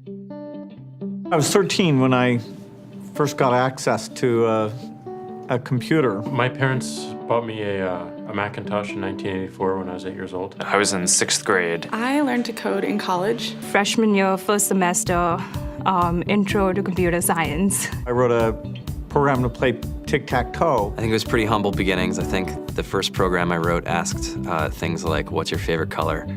I was 13 when I first got access to a computer. My parents bought me a Macintosh in 1984 when I was 8 years old. I was in 6th grade. I learned to code in college. Freshman year, first semester, intro to computer science. I wrote a program to play tic-tac-toe. I think it was pretty humble beginnings. I think the first program I wrote asked things like, what's your favorite color?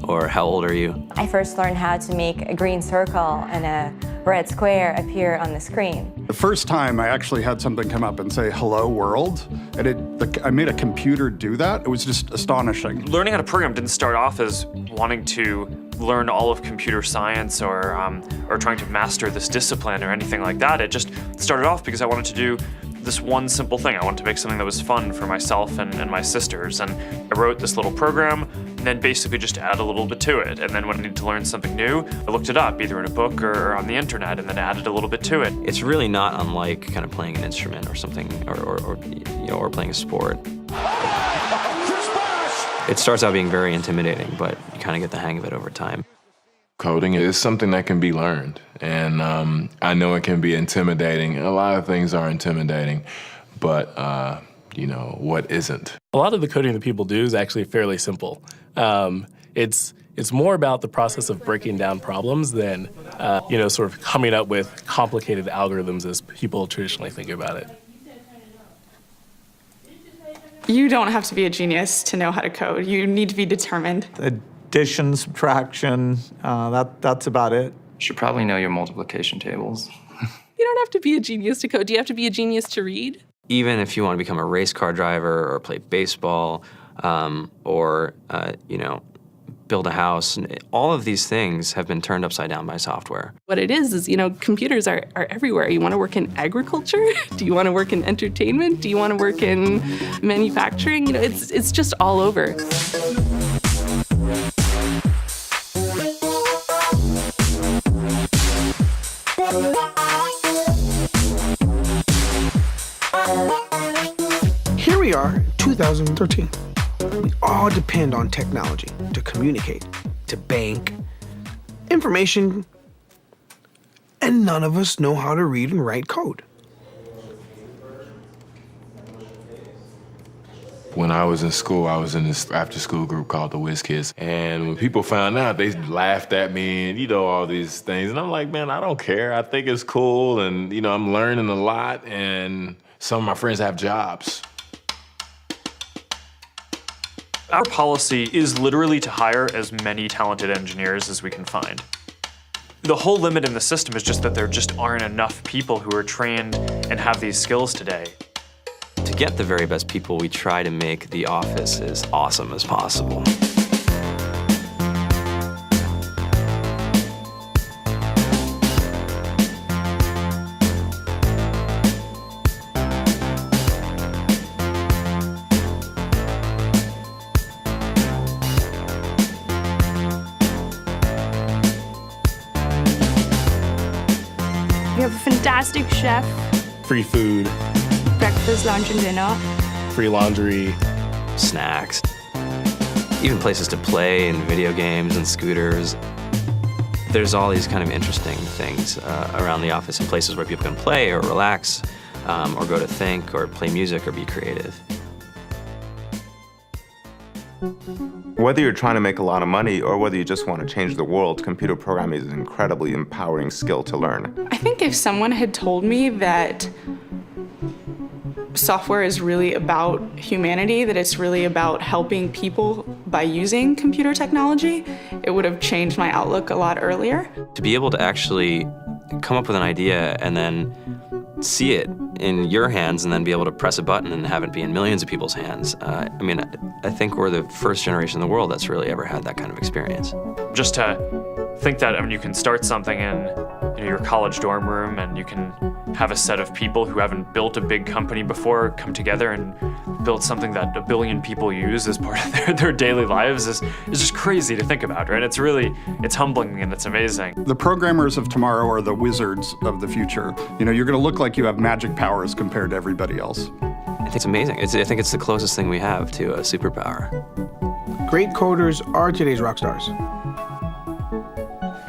Or how old are you? I first learned how to make a green circle and a red square appear on the screen. The first time I actually had something come up and say, hello world, and I made a computer do that. It was just astonishing. Learning how to program didn't start off as wanting to learn all of computer science or trying to master this discipline or anything like that. It just started off because I wanted to do this one simple thing. I wanted to make something that was fun for myself and my sisters. And I wrote this little program and then basically just add a little bit to it. And then when I needed to learn something new, I looked it up, either in a book or on the internet, and then added a little bit to it. It's really not unlike kind of playing an instrument or something, or playing a sport. It starts out being very intimidating, but you kind of get the hang of it over time. Coding is something that can be learned, and I know it can be intimidating. A lot of things are intimidating, but what isn't? A lot of the coding that people do is actually fairly simple. It's more about the process of breaking down problems than sort of coming up with complicated algorithms as people traditionally think about it. You don't have to be a genius to know how to code. You need to be determined. Addition, subtraction, that's about it. You should probably know your multiplication tables. You don't have to be a genius to code. Do you have to be a genius to read? Even if you want to become a race car driver or play baseball or build a house, all of these things have been turned upside down by software. What it is computers are everywhere. You want to work in agriculture? Do you want to work in entertainment? Do you want to work in manufacturing? It's just all over. Here we are, 2013. We all depend on technology to communicate, to bank, information, and none of us know how to read and write code. When I was in school, I was in this after-school group called the Whiz Kids. And when people found out, they laughed at me and, all these things. And I'm like, man, I don't care. I think it's cool. And, I'm learning a lot. And some of my friends have jobs. Our policy is literally to hire as many talented engineers as we can find. The whole limit in the system is just that there just aren't enough people who are trained and have these skills today. To get the very best people, we try to make the office as awesome as possible. We have a fantastic chef, Free food, breakfast, lunch, and dinner. free laundry, snacks, even places to play and video games and scooters. There's all these kind of interesting things around the office and places where people can play or relax or go to think or play music or be creative. Whether you're trying to make a lot of money or whether you just want to change the world, computer programming is an incredibly empowering skill to learn. I think if someone had told me that software is really about humanity, that it's really about helping people by using computer technology, it would have changed my outlook a lot earlier. To be able to actually come up with an idea and then see it in your hands and then be able to press a button and have it be in millions of people's hands. I think we're the first generation in the world that's really ever had that kind of experience. Just to think that you can start something in your college dorm room and you can have a set of people who haven't built a big company before come together and build something that 1 billion people use as part of their daily lives is just crazy to think about, right? It's humbling and it's amazing. The programmers of tomorrow are the wizards of the future. You're going to look like you have magic powers compared to everybody else. I think it's amazing. I think it's the closest thing we have to a superpower. Great coders are today's rock stars.